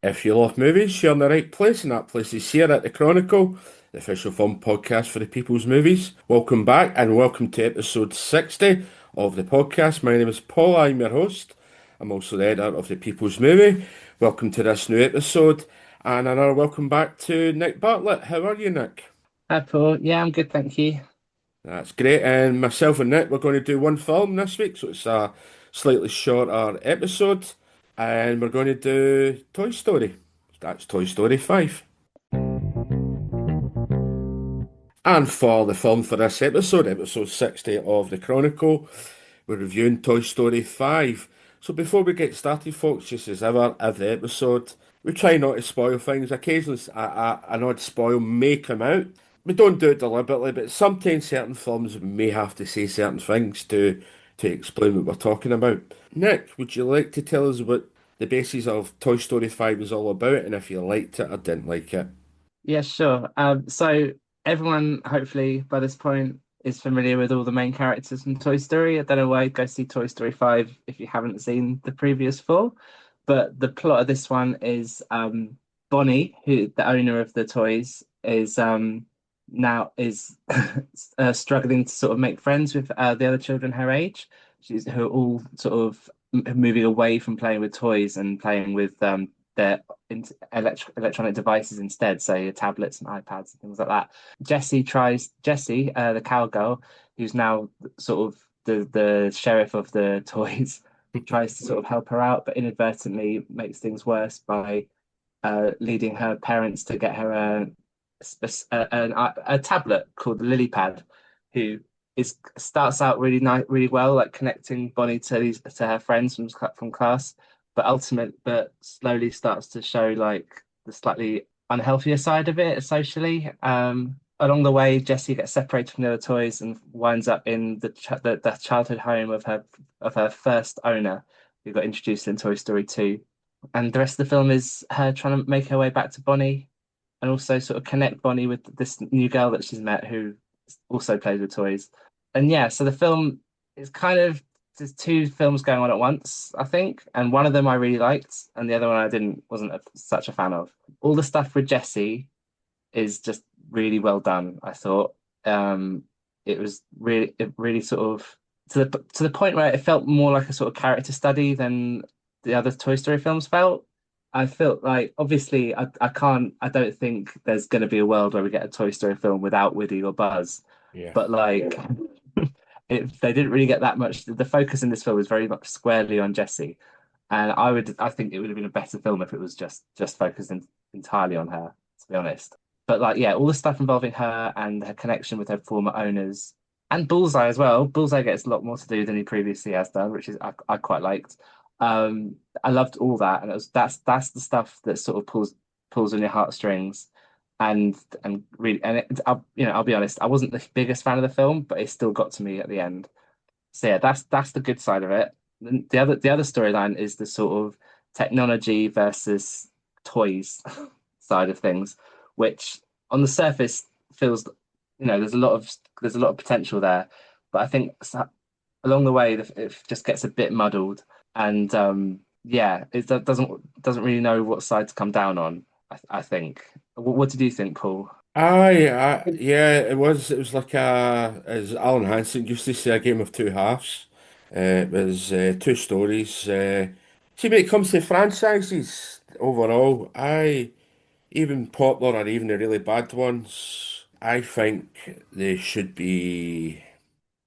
If you love movies, you're in the right place, and that place is here at the Chronicle, the official film podcast for the people's movies. Welcome back, and welcome to episode 60 of the podcast. My name is Paul, I'm your host. I'm also the editor of the People's Movie. Welcome to this new episode, and another welcome back to Nick Bartlett. How are you, Nick? Hi, Paul. Yeah, I'm good, thank you. That's great. And myself and Nick, we're going to do one film this week, so it's a slightly shorter episode, and we're going to do Toy Story. That's Toy Story 5. And for the film for this episode, episode 60 of the Chronicle, we're reviewing Toy Story 5. So before we get started, folks, just as ever, every episode, we try not to spoil things. Occasionally, an odd spoil may come out. We don't do it deliberately, but sometimes certain films may have to say certain things to explain what we're talking about. Nick, would you like to tell us what the basis of Toy Story 5 is all about, and if you liked it or didn't like it? Yeah, sure. So everyone, hopefully, by this point, is familiar with all the main characters from Toy Story. I don't know why you'd go see Toy Story 5 if you haven't seen the previous four. But the plot of this one is Bonnie, who the owner of the toys, is now is struggling to sort of make friends with the other children her age. Who are all sort of moving away from playing with toys and playing with their electronic devices instead, so your tablets and iPads and things like that. Jessie, the cowgirl, who's now sort of the sheriff of the toys, tries to sort of help her out, but inadvertently makes things worse by leading her parents to get her a tablet called the Lilypad, who is starts out really nice, really well, like connecting Bonnie to her friends from class, but slowly starts to show like the slightly unhealthier side of it socially. Along the way, Jessie gets separated from the other toys and winds up in the childhood home of her first owner, who got introduced in Toy Story 2. And the rest of the film is her trying to make her way back to Bonnie and also sort of connect Bonnie with this new girl that she's met who also plays with toys. And yeah, so the film is kind of there's two films going on at once, I think, and one of them I really liked, and the other one I wasn't such a fan of. All the stuff with Jessie is just really well done, I thought. It was it really sort of to the point where it felt more like a sort of character study than the other Toy Story films felt. I felt like obviously I don't think there's going to be a world where we get a Toy Story film without Woody or Buzz, Yeah. but like they didn't really get that much. The focus in this film is very much squarely on Jessie, and I think it would have been a better film if it was just focused entirely on her, to be honest. But like yeah, all the stuff involving her and her connection with her former owners and Bullseye as well. Bullseye gets a lot more to do than he previously has done, which is I quite liked. Um, I loved all that, and that's the stuff that sort of pulls on your heartstrings, and really, I'll be honest, I wasn't the biggest fan of the film, but it still got to me at the end. So yeah, that's the good side of it. The other storyline is the sort of technology versus toys side of things, which on the surface feels, there's a lot of potential there, but I think along the way it just gets a bit muddled, and yeah, doesn't really know what side to come down on. I think. What did you think, Paul? Yeah, it was like as Alan Hansen used to say, a game of two halves. It was two stories. See, when it comes to franchises overall, even popular or even the really bad ones, I think they should be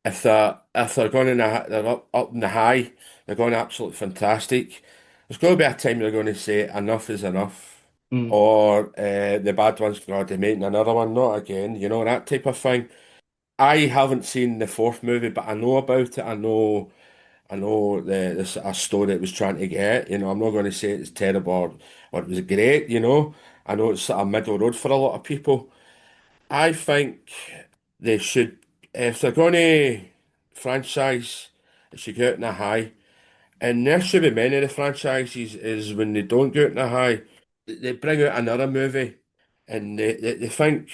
if they're going in they're up in the high, they're going absolutely fantastic. There's going to be a time they're going to say enough is enough, Mm, or the bad ones going to make another one, not again, that type of thing. I haven't seen the fourth movie, but I know about it. I know the sort of story it was trying to get. I'm not going to say it's terrible or it was great. I know it's sort of middle road for a lot of people. I think they should, if they're going to franchise, it should go out in a high. And there should be many of the franchises is when they don't go out in a high, they bring out another movie, and they think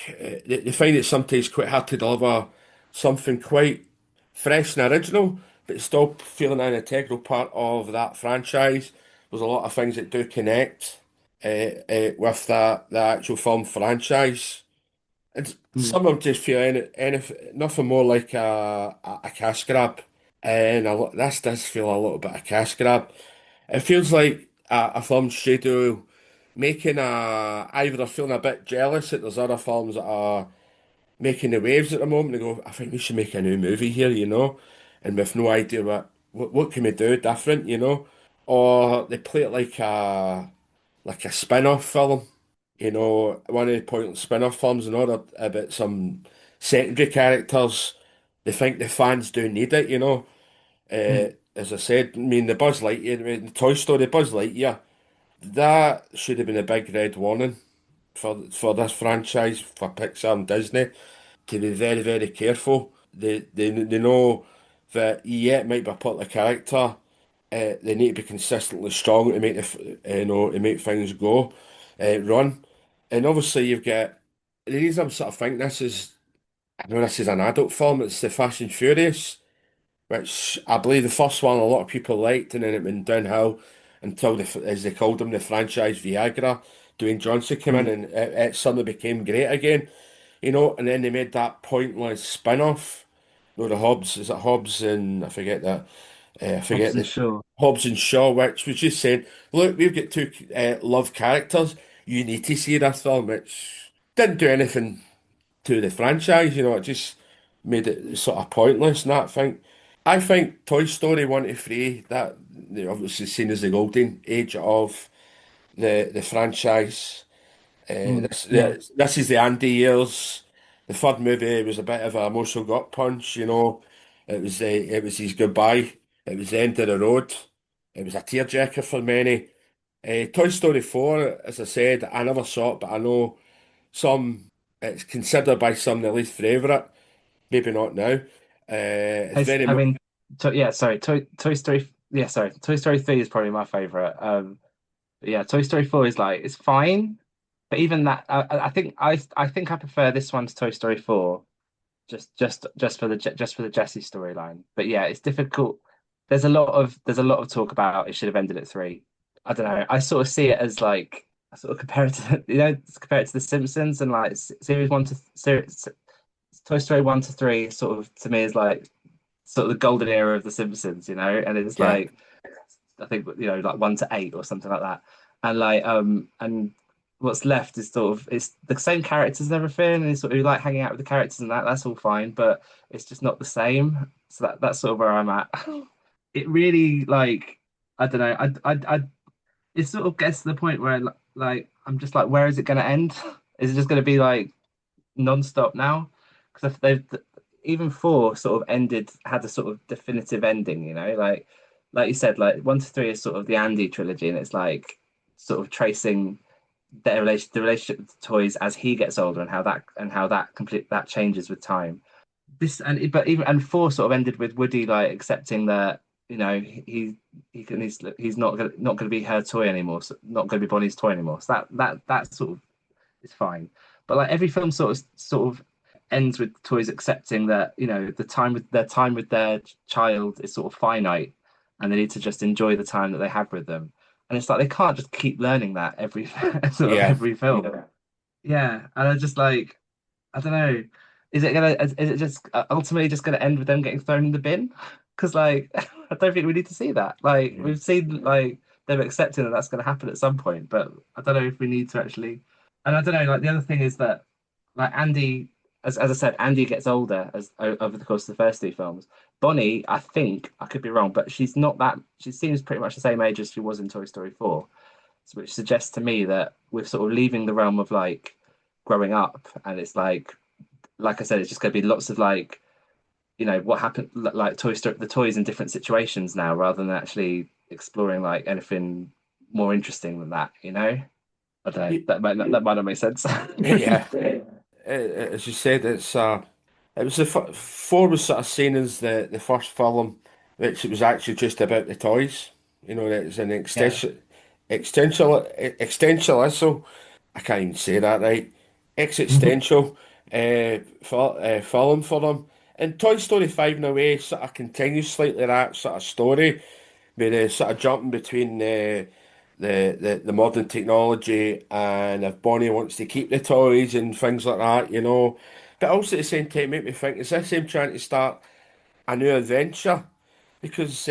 they find it sometimes quite hard to deliver something quite fresh and original, but still feeling an integral part of that franchise. There's a lot of things that do connect. with the actual film franchise. And Mm, some of them just feel nothing more like a cash grab. And this does feel a little bit of cash grab. It feels like a film studio making either feeling a bit jealous that there's other films that are making the waves at the moment. They go, I think we should make a new movie here, and with no idea what can we do different, or they play it like a spin-off film, one of the pointless spin-off films in order about some secondary characters. They think the fans do need it, mm. As I said, I mean the Buzz Lightyear, I mean, the Toy Story Buzz Lightyear, that should have been a big red warning for this franchise, for Pixar and Disney, to be very, very careful. They know that yeah, it might be a popular character. They need to be consistently strong to make to make things run. And obviously you've got the reason I'm sort of thinking I know this is an adult film. It's the Fast and Furious, which I believe the first one a lot of people liked, and then it went downhill until as they called them, the franchise Viagra. Dwayne Johnson came in, Mm. and it suddenly became great again, and then they made that pointless spin-off. No, the Hobbs, is it Hobbs and I forget that. I forget Hobson the Shaw. Hobbs and Shaw, which was just saying, look, we've got two love characters. You need to see this film, which didn't do anything to the franchise. It just made it sort of pointless. And I think Toy Story 1 to 3, that they're obviously seen as the golden age of the franchise. Mm. This Yeah. this is the Andy years. The third movie was a bit of an emotional gut punch. It was his goodbye. It was the end of the road. It was a tearjerker for many. Toy Story 4, as I said, I never saw it, but I know it's considered by some the least favourite. Maybe not now. It's very I much, mean, yeah, sorry, Toy Story. Yeah, sorry, Toy Story 3 is probably my favorite. But yeah, Toy Story 4 is like it's fine, but even that, I think I prefer this one to Toy Story 4, just for the Jessie storyline. But yeah, it's difficult. There's a lot of talk about it should have ended at 3. I don't know. I sort of see it as like I sort of compare it to compare it to The Simpsons and like series one to series Toy Story 1 to 3 sort of to me is like sort of the golden era of The Simpsons, and it's yeah, like I think like 1 to 8 or something like that, and what's left is sort of it's the same characters and everything, and it's sort of like hanging out with the characters and that's all fine, but it's just not the same. So that's sort of where I'm at. It really like I don't know. I it sort of gets to the point where like I'm just like, where is it going to end? Is it just going to be like non-stop now? Because if they've even 4 sort of had a sort of definitive ending, like you said, like 1 to 3 is sort of the Andy trilogy, and it's like sort of tracing the relationship with the toys as he gets older and how that changes with time. But even and 4 sort of ended with Woody like accepting that he's not gonna be her toy anymore, so not gonna be Bonnie's toy anymore. So that sort of is fine. But like every film sort of ends with toys accepting that the time with their child is sort of finite, and they need to just enjoy the time that they have with them. And it's like they can't just keep learning that every sort of yeah, every film. Yeah, and I just like I don't know. Is it just ultimately just gonna end with them getting thrown in the bin? Because like I don't think we need to see that. Like yeah. we've seen like them accepting that that's gonna happen at some point, but I don't know if we need to actually. And I don't know. Like the other thing is that like Andy, as I said, Andy gets older over the course of the first 2 films. Bonnie, I think I could be wrong, but she's not that. She seems pretty much the same age as she was in Toy Story 4, which suggests to me that we're sort of leaving the realm of like growing up, and it's like I said, it's just going to be lots of like, what happened, like Toy Story, the toys in different situations now, rather than actually exploring like anything more interesting than that. I don't know. That might not make sense. Yeah. As you said, it was four was sort of seen as the first film, which it was actually just about the toys. It was an Yeah. existential. I can't even say that right. Existential film for them. And Toy Story 5 in a way sort of continues slightly that sort of story, where they're sort of jumping between the modern technology, and if Bonnie wants to keep the toys and things like that, you know. But also at the same time, make me think, is this him trying to start a new adventure? Because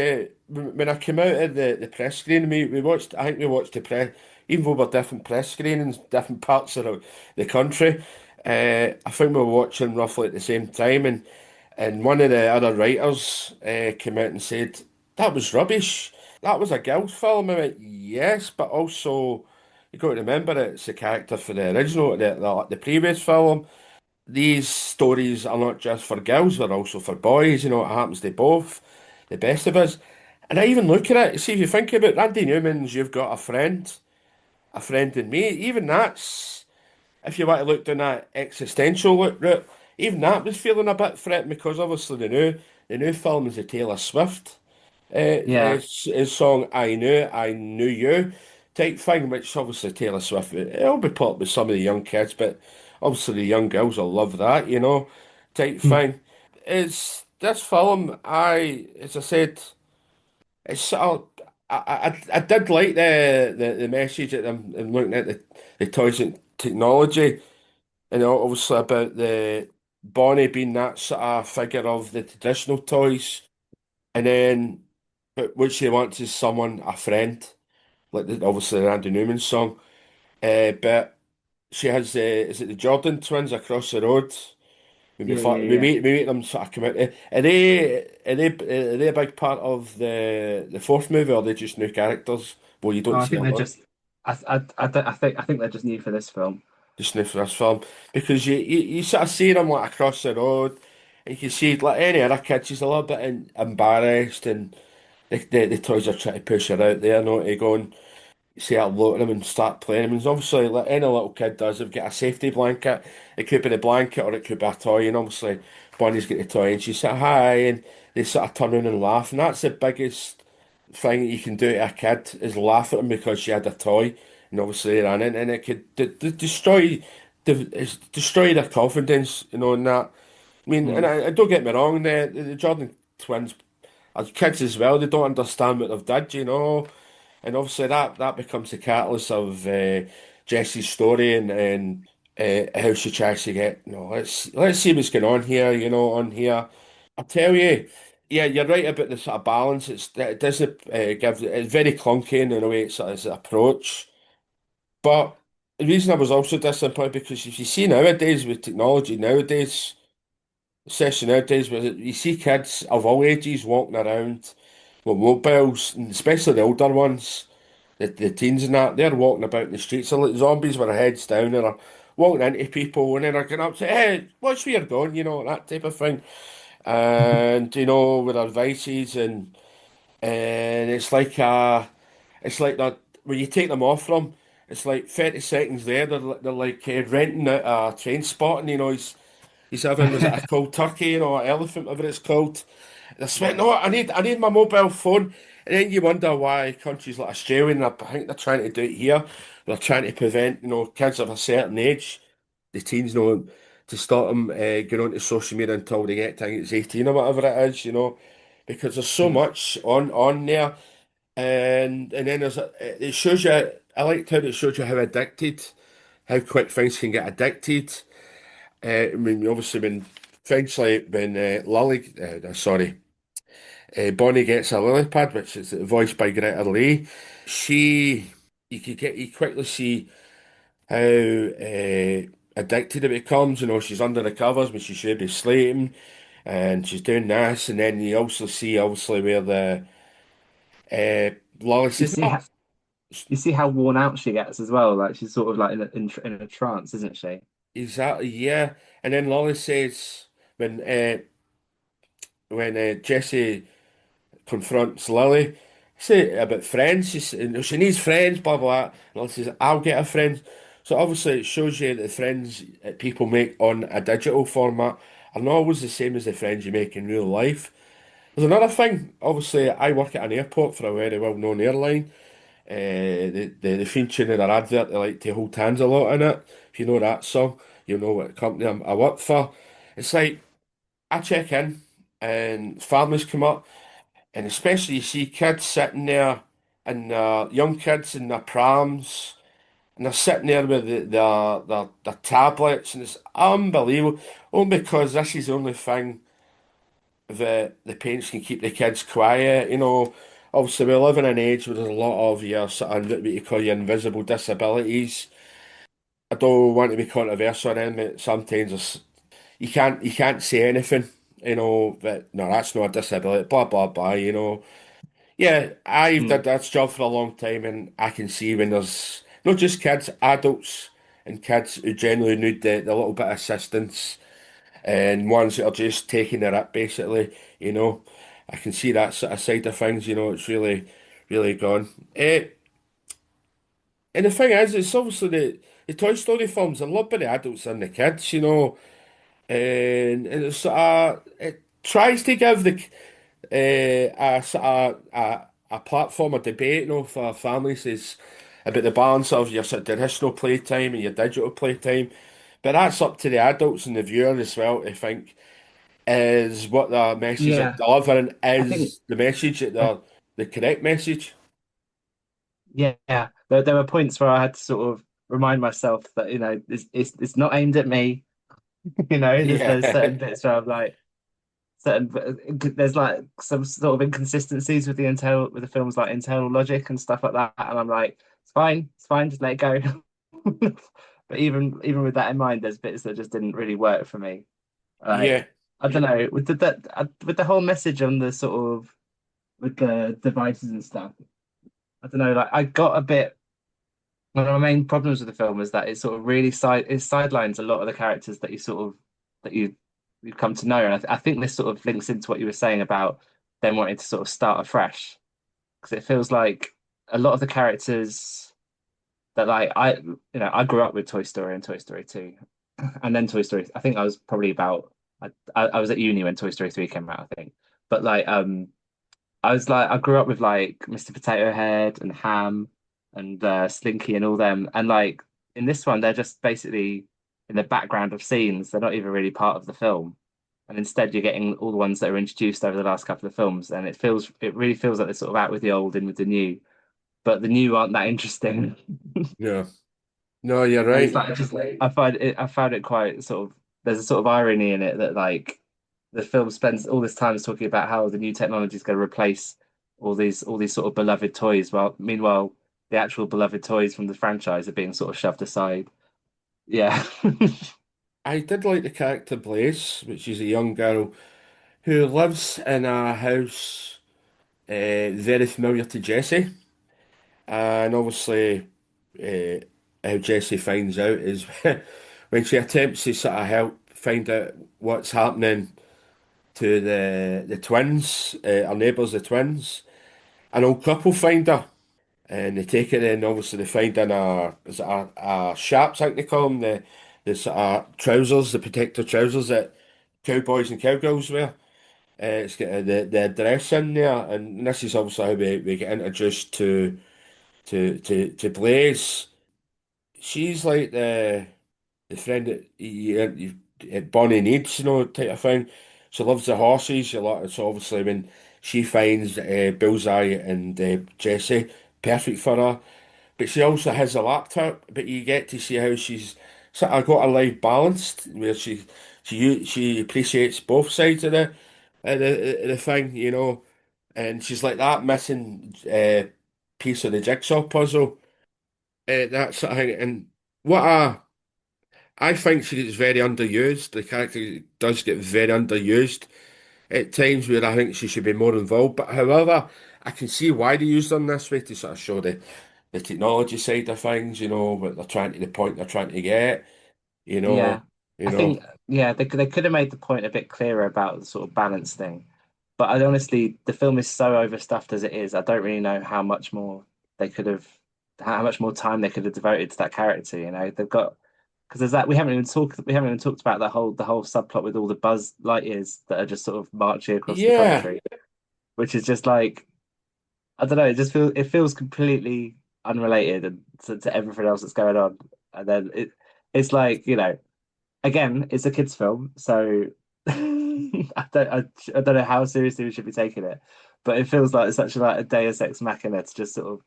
when I came out of the press screening, we watched, I think we watched the press, even though we're different press screenings, different parts of the country, I think we were watching roughly at the same time, and one of the other writers came out and said, that was rubbish. That was a girls' film. I went, yes, but also, you got to remember it's the character for the original, the previous film. These stories are not just for girls, they're also for boys. You know, it happens to both, the best of us. And I even look at it, see if you think about Randy Newman's You've Got a friend in me, even that's, if you want to look down that existential route, even that was feeling a bit threatened because obviously the new film is the Taylor Swift Yeah. his song I Knew You type thing, which obviously Taylor Swift, it'll be put with some of the young kids, but obviously the young girls will love that, you know, type Mm. thing. It's this film, as I said, it's sort of, I did like the message that I'm looking at the toys and technology, and obviously about the Bonnie being that sort of figure of the traditional toys. And then, but what she wants is someone, a friend, like obviously the Randy Newman song. But she has is it the Jordan twins across the road? When Yeah, yeah, yeah. we meet them sort of come out. Are they a big part of the fourth movie, or are they just new characters? Well, you Oh, don't I see think a they're lot. just. I think they're just new for this film. Just new for this film because you sort of see them like across the road, and you can see like any other kid, she's a little bit embarrassed, and the toys are trying to push her out there, not to go and say hello to them and start playing them. And obviously, like any little kid does, they've got a safety blanket. It could be the blanket or it could be a toy. And obviously, Bonnie's got the toy and she said hi, and they sort of turn around and laugh. And that's the biggest thing that you can do to a kid is laugh at them because she had a toy. And obviously, they ran in and it could destroy destroy their confidence, you know, in that. I mean, and Mm. don't get me wrong, the Jordan twins as kids as well, they don't understand what they've done, you know. And obviously that becomes the catalyst of Jessie's story and how she tries to get, you know, let's see what's going on here, you know, on here. I tell you, yeah, you're right about the sort of balance. It doesn't give it's very clunky in a way it's an approach. But the reason I was also disappointed because if you see nowadays with technology nowadays, especially nowadays, where you see kids of all ages walking around with mobiles, and especially the older ones. The teens and that, they're walking about in the streets. They're like zombies with their heads down and they're walking into people and then they're going up to, hey, watch where you're going, you know, that type of thing. And, you know, with their vices and it's like that when you take them off them, it's like 30 seconds there, they're like renting out a train spotting, you know, he's having, was it a cold turkey, you know, or elephant, whatever it's called. They're sweating, oh, I need my mobile phone. And then you wonder why countries like Australia, and I think they're trying to do it here, they're trying to prevent, you know, kids of a certain age, the teens, you know, to start them going onto social media until they get to, I think it's 18 or whatever it is, you know, because there's so Mm. much on there. And then it shows you, I liked how it showed you how addicted, how quick things can get addicted. I mean, obviously, when things like when Bonnie gets a Lilypad, which is voiced by Greta Lee, you quickly see how addicted it becomes. You know, she's under the covers when she should be sleeping, and she's doing this, and then you also see, obviously, where the Lily You says, see "No, how you see how worn out she gets as well. Like she's sort of like in a trance, isn't she? exactly, yeah," and then Lolly says when Jessie confronts Lily. Say about friends. She needs friends, blah blah. And Lily says, "I'll get her friends." So obviously, it shows you that the friends that people make on a digital format are not always the same as the friends you make in real life. There's another thing. Obviously, I work at an airport for a very well-known airline. The theme tune in their advert, they like to hold hands a lot in it. If you know that song, you'll know what company I work for. It's like I check in and families come up. And especially you see kids sitting there. and young kids in their prams, and they're sitting there with their tablets, and it's unbelievable. Only because this is the only thing that the parents can keep the kids quiet. Obviously we live in an age where there's a lot of your sort of what you call your invisible disabilities. I don't want to be controversial or anything, but sometimes you can't say anything. That no, that's not a disability. Blah blah blah. Yeah, I've did Mm. that job for a long time, and I can see when there's not just kids, adults and kids who generally need the little bit of assistance, and ones that are just taking their it basically. You know, I can see that sort of side of things. It's really, really gone. And the thing is, it's obviously the Toy Story films are loved by the adults and the kids. And it tries to give a sort of a platform of debate, for families is about the balance of your sort of traditional playtime and your digital playtime. But that's up to the adults and the viewer as well to think is what the message they're Yeah, delivering I think is the message that I, they're the correct message. yeah, there were points where I had to sort of remind myself that it's not aimed at me. There's Yeah, certain bits where I'm like there's like some sort of inconsistencies with the film's like internal logic and stuff like that, and I'm like, it's fine, just let it go. But even with that in mind, there's bits that just didn't really work for me. yeah, Like I don't know with the whole message on the sort of with the devices and stuff. I don't know, like I got a bit. One of my main problems with the film is that it sort of really it sidelines a lot of the characters that that you come to know, and I think this sort of links into what you were saying about them wanting to sort of start afresh because it feels like a lot of the characters that like I grew up with Toy Story and Toy Story 2, and then Toy Story. I think I was probably about I was at uni when Toy Story 3 came out, I think, but like I grew up with like Mr. Potato Head and Ham and Slinky and all them. And like in this one, they're just basically in the background of scenes. They're not even really part of the film. And instead, you're getting all the ones that are introduced over the last couple of films. And it really feels like they're sort of out with the old, in with the new. But the new aren't that interesting. no, no, you're And it's right. like I found it quite sort of there's a sort of irony in it that like the film spends all this time talking about how the new technology is going to replace all these sort of beloved toys, while meanwhile the actual beloved toys from the franchise are being sort of shoved aside. Yeah. I did like the character Blaze, which is a young girl who lives in a house very familiar to Jessie. And obviously, how Jessie finds out is when she attempts to sort of help find out what's happening to the twins, our neighbours, the twins. An old couple find her, and they take her in. Obviously, they find in is it a sharps, I think they call them, the sort of trousers, the protector trousers that cowboys and cowgirls wear. It's got the dress in there, and this is obviously how we get introduced to Blaze. She's like the friend that Bonnie needs, type of thing. She loves the horses. So obviously when she finds Bullseye and Jessie, perfect for her. But she also has a laptop. But you get to see how she's sort of got her life balanced, where she appreciates both sides of the thing, and she's like that missing piece of the jigsaw puzzle, that sort of thing. And what I think she gets very underused. The character does get very underused at times where I think she should be more involved. But however, I can see why they used her in this way to sort of show the technology side of things, what they're trying to the point they're trying to get, you know, Yeah. you I know. think yeah, they could have made the point a bit clearer about the sort of balance thing. But I honestly the film is so overstuffed as it is, I don't really know they could have how much more time they could have devoted to that character, They've got because there's that we haven't even talked about the whole subplot with all the Buzz Lightyears that are just sort of marching across the Yeah, country, which is just like I don't know, it feels completely unrelated and to everything else that's going on. And then it's like, again, it's a kids' film, so I don't know how seriously we should be taking it, but it feels like it's such a Deus Ex Machina to just sort of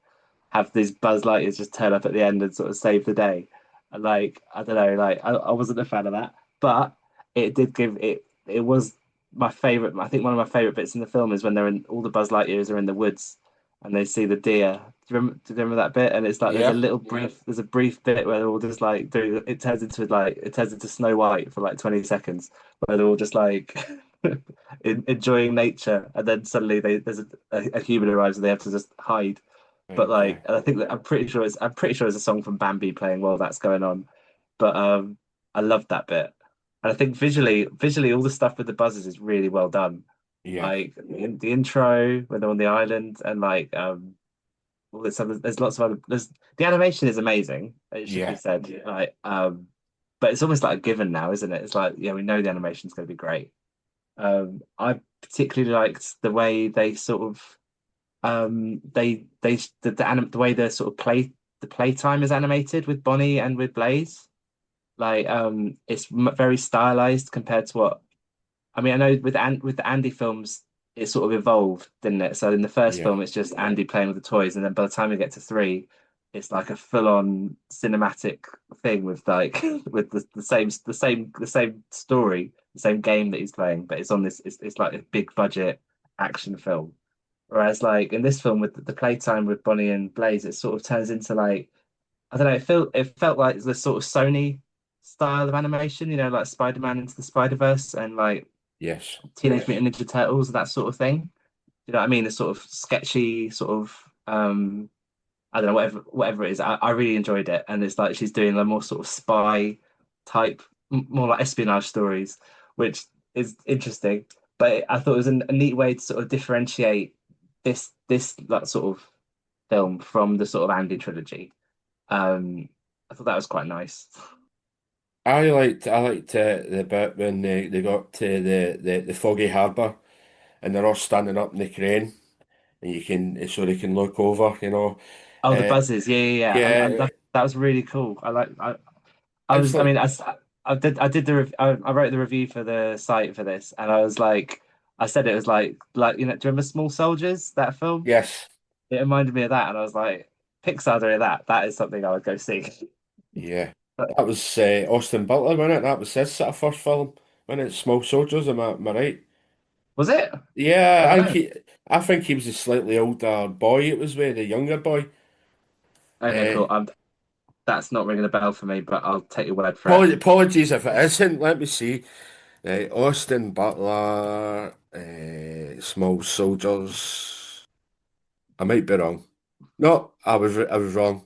have these Buzz Lightyears just turn up at the end and sort of save the day. And, like, I don't know, like I wasn't a fan of that, but it did give it. It was my favorite. I think one of my favorite bits in the film is when they're in all the Buzz Lightyears are in the woods and they see the deer. Do you remember that bit? And it's like there's a Yeah, little brief, there's a brief bit where they're all just like doing. It turns into Snow White for like 20 seconds, where they're all just like enjoying nature, and then suddenly there's a human arrives and they have to just hide. But right, yeah, like, I think that I'm pretty sure there's a song from Bambi playing while that's going on. But I love that bit, and I think visually, all the stuff with the buzzers is really well done. yeah, Like the intro when they're on the island, and like all this other, there's lots of other. There's the animation is amazing. It should be yeah, said. Like but it's almost like a given now, isn't it? It's like, yeah, we know the animation's going to be great. I particularly liked the way they sort of the way the sort of the playtime is animated with Bonnie and with Blaze. Like it's very stylized compared to what I mean. I know with the Andy films, it sort of evolved, didn't it? So in the first yeah, film, it's just Andy playing with the toys, and then by the time we get to three, it's like a full-on cinematic thing with like with the same story, the same game that he's playing, but it's on this. It's like a big budget action film. Whereas like in this film with the playtime with Bonnie and Blaze, it sort of turns into like I don't know, it felt like the sort of Sony style of animation, like Spider-Man into the Spider-Verse and like yes, Teenage Mutant Ninja Turtles, that sort of thing. You know what I mean? The sort of sketchy sort of I don't know, whatever it is. I really enjoyed it. And it's like she's doing a more sort of spy type, more like espionage stories, which is interesting. But I thought it was a neat way to sort of differentiate this that sort of film from the sort of Andy trilogy. I thought that was quite nice. I liked the bit when they got to the foggy harbour and they're all standing up in the crane and you can so they can look over, Oh, the uh, buzzes, yeah, yeah, yeah. yeah, That was really cool. I it's was, I like mean, I wrote the review for the site for this, and I was like, I said it was like do you remember Small Soldiers, that film? yes, It reminded me of that, and I was like, Pixar doing that. That is something I would go see. yeah, that was Austin Butler, wasn't it? That was his sort of first film, wasn't it? Small Soldiers, am I right? Was it? I Yeah, don't know. I think he was a slightly older boy. It was with the younger boy. Okay, Uh, cool. That's not ringing a bell for me, but I'll take your word for it. Apologies if it isn't. Let me see. Austin Butler, Small Soldiers. I might be wrong. No, I was wrong.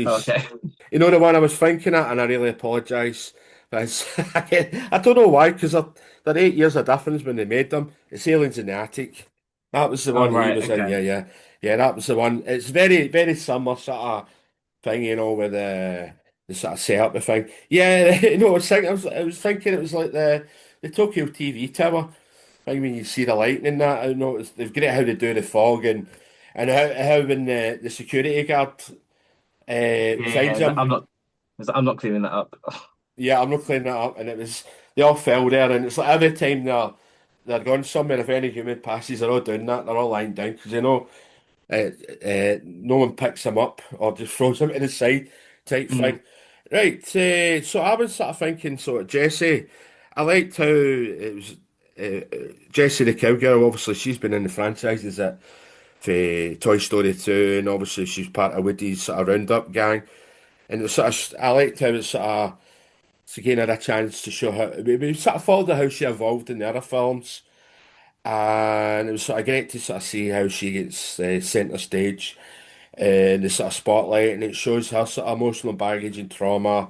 Oh, Apologies. okay. You know the one I was thinking of, and I really apologise. But I don't know why, because they're 8 years of difference when they made them. It's Aliens in the Attic. That was the Oh, one he right. was in. Okay. Yeah, yeah, yeah. That was the one. It's very, very similar sort of thing, with the sort of setup the thing. Yeah, I was thinking it was like the Tokyo TV tower. I mean, you see the lightning and that. I know they've great how they do the fog and how when the security guard finds Yeah, him. I'm not cleaning that up. Yeah, I'm not cleaning that up, and it was they all fell there, and it's like every time they're going somewhere, if any human passes, they're all doing that. They're all lying down because no one picks them up or just throws them to the side type Mm, thing. Right, so I was sort of thinking, so Jessie, I liked how it was Jessie the cowgirl. Obviously, she's been in the franchises for Toy Story 2, and obviously she's part of Woody's sort of roundup gang. And it was I liked how it sort of to gain her a chance to show her. We sort of followed how she evolved in the other films, and it was sort of great to sort of see how she gets centre stage in the sort of spotlight, and it shows her sort of emotional baggage and trauma.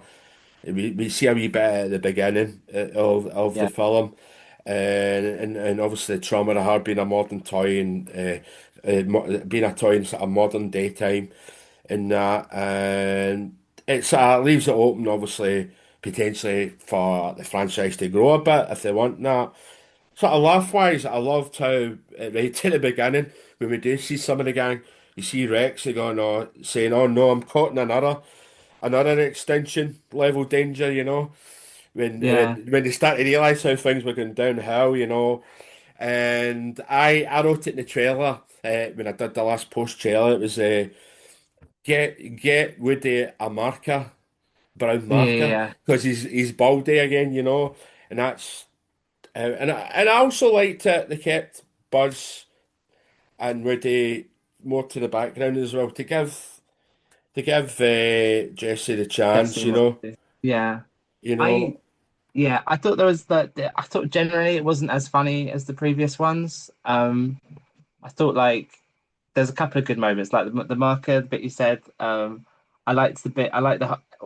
We see a wee bit at the beginning of the yeah, film, and obviously the trauma of her being a modern toy and being a toy in sort of modern daytime and that, and it sort of leaves it open, obviously, potentially for the franchise to grow a bit if they want that. Sort of laugh wise, I loved how right at the beginning when we do see some of the gang, you see Rex going saying, "Oh no, I'm caught in another extinction level danger," when Yeah. when they start to realise how things were going downhill, you know. And I wrote it in the trailer when I did the last post trailer. It was get Woody a marker, brown Yeah. marker, Yeah. because he's baldy again, you know. And that's and I also liked it. They kept Buzz and Woody more to the background as well to give Jessie the chance, Jessie you was. know. Yeah. You I know, Yeah, I thought there was I thought generally it wasn't as funny as the previous ones. I thought like there's a couple of good moments, like the marker the bit you said. I liked the bit. I liked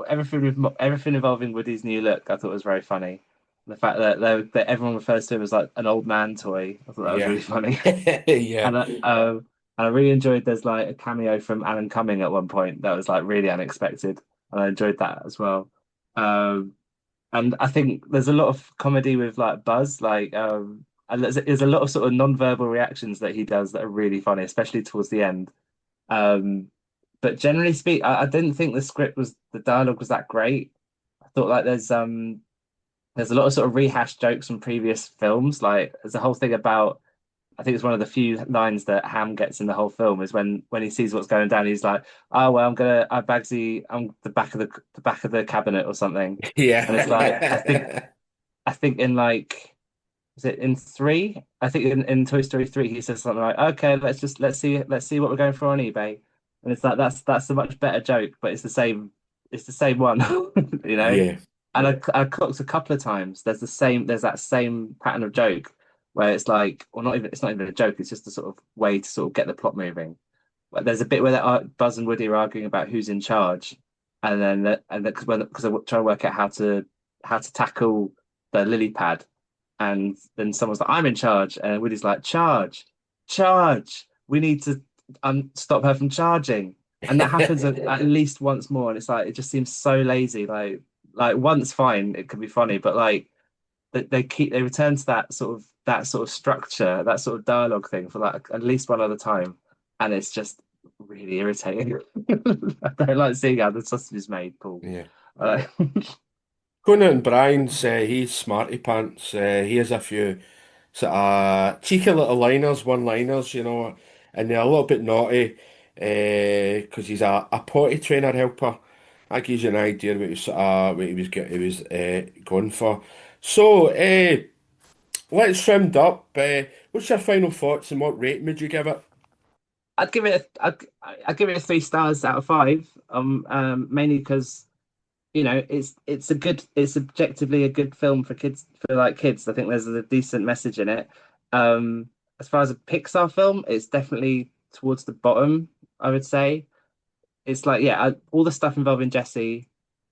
everything everything involving Woody's new look. I thought was very funny. The fact that everyone refers to him as like an old man toy. I thought that was yeah, really funny. yeah, And I really enjoyed there's like a cameo from Alan Cumming at one point that was like really unexpected, and I enjoyed that as well. Um, and I think there's a lot of comedy with like Buzz, and there's a lot of sort of non-verbal reactions that he does that are really funny, especially towards the end. Um, but generally speak, I didn't think the dialogue was that great. I thought like there's a lot of sort of rehashed jokes from previous films. Like there's a whole thing about I think it's one of the few lines that Ham gets in the whole film is when he sees what's going down, he's like, "Oh well, I'm the back of the cabinet or something," and it's like yeah, I think in like is it in three? I think in Toy Story 3 he says something like, "Okay, let's see what we're going for on eBay," and it's like that's a much better joke, but it's the same one, you know. yeah, And I clocked a couple of times. There's that same pattern of joke where it's like, or not even it's not even a joke. It's just a sort of way to sort of get the plot moving. But there's a bit where Buzz and Woody are arguing about who's in charge, and then because they're trying to work out how to tackle the lily pad, and then someone's like, "I'm in charge," and Woody's like, "Charge, charge! We need to stop her from charging." And that happens at least once more, and it's like it just seems so lazy. Like once fine, it could be funny, but like they return to that sort of structure, that sort of dialogue thing for like at least one other time, and it's just really irritating. I don't like seeing how the sausage is made, Paul. yeah. Uh, Conan O'Brien's he's smarty pants. He has a few sort of cheeky little liners, one-liners, you know, and they're a little bit naughty because he's a potty trainer helper. That gives you an idea what he was what he was going for. So let's round up. What's your final thoughts and what rating would you give it? I'd give it a 3 stars out of 5. Mainly because it's objectively a good film for kids for like kids. I think there's a decent message in it. As far as a Pixar film, it's definitely towards the bottom, I would say. It's like all the stuff involving Jessie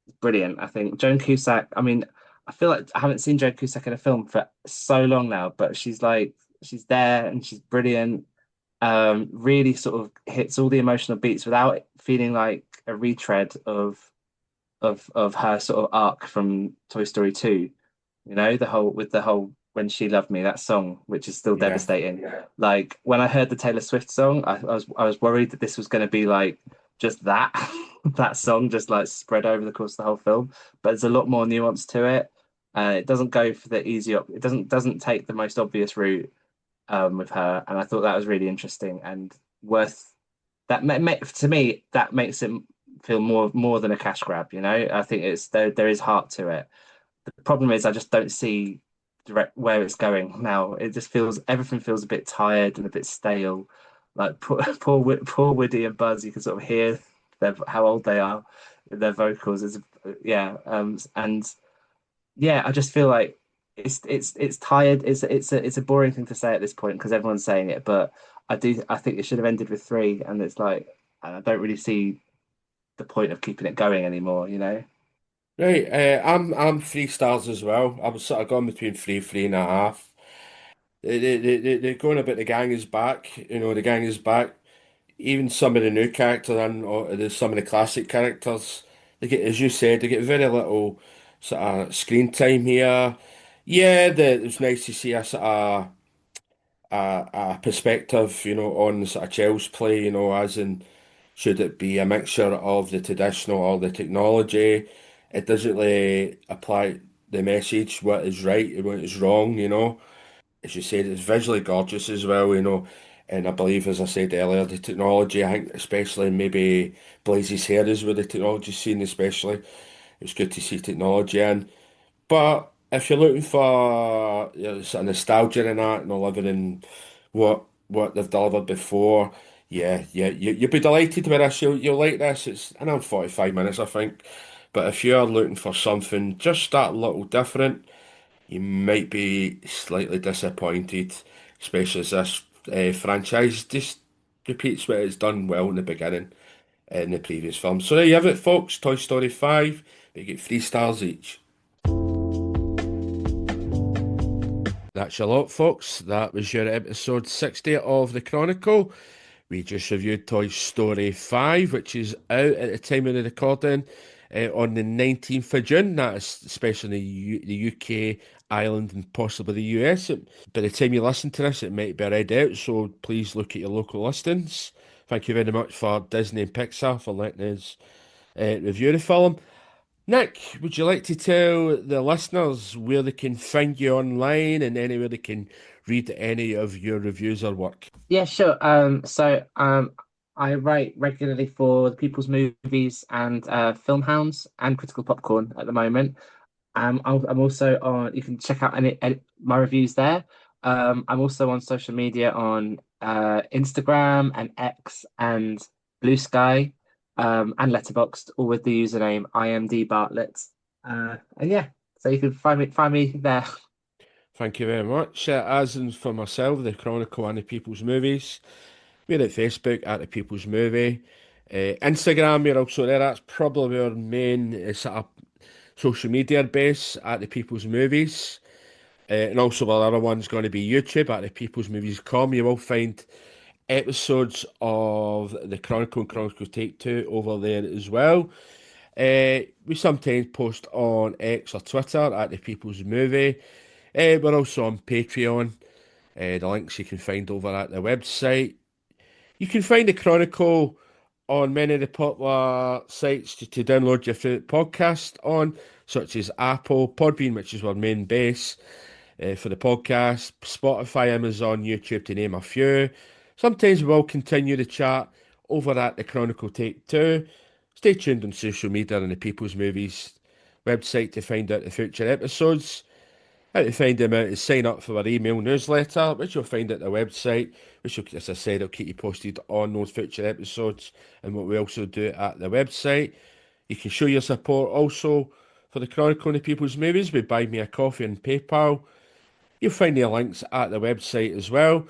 is brilliant. I think Joan Cusack. I mean, I feel like I haven't seen Joan Cusack in a film for so long now, but she's there and she's brilliant. Really sort of hits all the emotional beats without feeling like a retread of her sort of arc from Toy Story 2. You know, the whole When She Loved Me, that song, which is still Yeah, devastating. Yeah. Like when I heard the Taylor Swift song, I was worried that this was going to be like just that that song just like spread over the course of the whole film. But there's a lot more nuance to it. It doesn't go for the it doesn't take the most obvious route with her, and I thought that was really interesting and worth to me that makes it feel more than a cash grab. You know, I think it's there is heart to it. The problem is I just don't see direct where it's going now. It just feels everything feels a bit tired and a bit stale. Like poor Woody and Buzz, you can sort of hear how old they are with their vocals. And yeah, I just feel like it's tired. It's a boring thing to say at this point because everyone's saying it, but I think it should have ended with three, and it's like I don't really see the point of keeping it going anymore, you know? right. I'm 3 stars as well. I was sort of going between three and a half. They're going about the gang is back. You know, the gang is back. Even some of the new characters and some of the classic characters, they get, as you said, they get very little sort of screen time here. Yeah, it was nice to see a sort of a perspective, you know, on sort of child's play, you know, as in should it be a mixture of the traditional or the technology? It doesn't really apply. the message, what is right and what is wrong, As you said, it's visually gorgeous as well, And I believe, as I said earlier, the technology, I think especially maybe Blaze's hair is where the technology scene especially. It's good to see technology in. But if you're looking for sort of nostalgia in that, living in what they've delivered before, yeah, you'll be delighted with this. You'll like this. It's around 45 minutes, I think. But if you're looking for something just that little different, you might be slightly disappointed, especially as this franchise just repeats what it's done well in the beginning in the previous film. So there you have it, folks. Toy Story 5. You get 3 stars each. That's your lot, folks. That was your episode 60 of the Chronicle. We just reviewed Toy Story 5, which is out at the time of the recording on the 19th of June. That is especially in the UK, Ireland, and possibly the US. By the time you listen to this, it might be already out, so please look at your local listings. Thank you very much for Disney and Pixar for letting us review the film. Nick, would you like to tell the listeners where they can find you online and anywhere they can read any of your reviews or work? Yeah, sure. I write regularly for the People's Movies and Film Hounds and Critical Popcorn at the moment. I'm also on. You can check out any my reviews there. I'm also on social media on Instagram and X and Blue Sky, and Letterboxd, all with the username IMDBartlett. And yeah, so you can find me there. Thank you very much. As in for myself, the Chronicle and the People's Movies, we're at Facebook at the People's Movie. Instagram, we're also there. That's probably our main sort of social media base at the People's Movies. And also our other one's going to be YouTube at the People's Movies.com. You will find episodes of the Chronicle and Chronicle Take Two over there as well. We sometimes post on X or Twitter at the People's Movie. We're also on Patreon. The links you can find over at the website. You can find the Chronicle on many of the popular sites to download your favourite podcast on, such as Apple, Podbean, which is our main base for the podcast, Spotify, Amazon, YouTube, to name a few. Sometimes we will continue the chat over at the Chronicle Take Two. Stay tuned on social media and the People's Movies website to find out the future episodes. How to find them out is sign up for our email newsletter, which you'll find at the website, which, will, as I said, will keep you posted on those future episodes and what we also do at the website. You can show your support also for the Chronicle and the People's Movies by buying me a coffee and PayPal. You'll find the links at the website as well.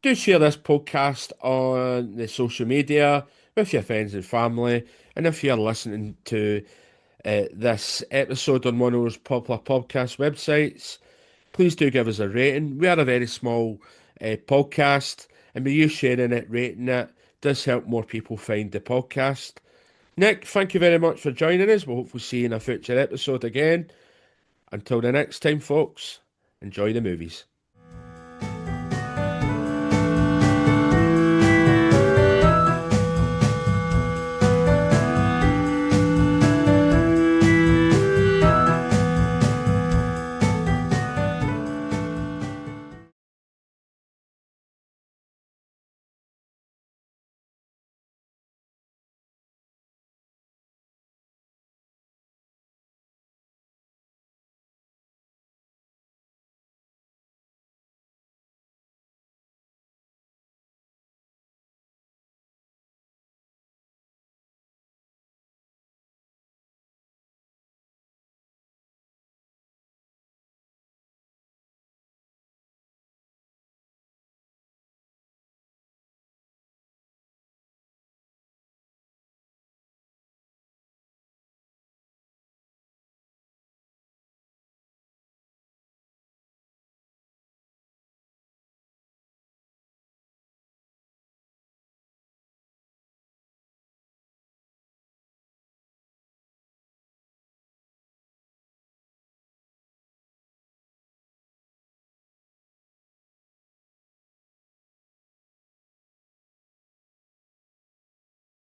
Do share this podcast on the social media with your friends and family. And if you're listening to this episode on one of those popular podcast websites, please do give us a rating. We are a very small podcast, and by you sharing it, rating it, does help more people find the podcast. Nick, thank you very much for joining us. We'll hopefully see you in a future episode again. Until the next time, folks, enjoy the movies.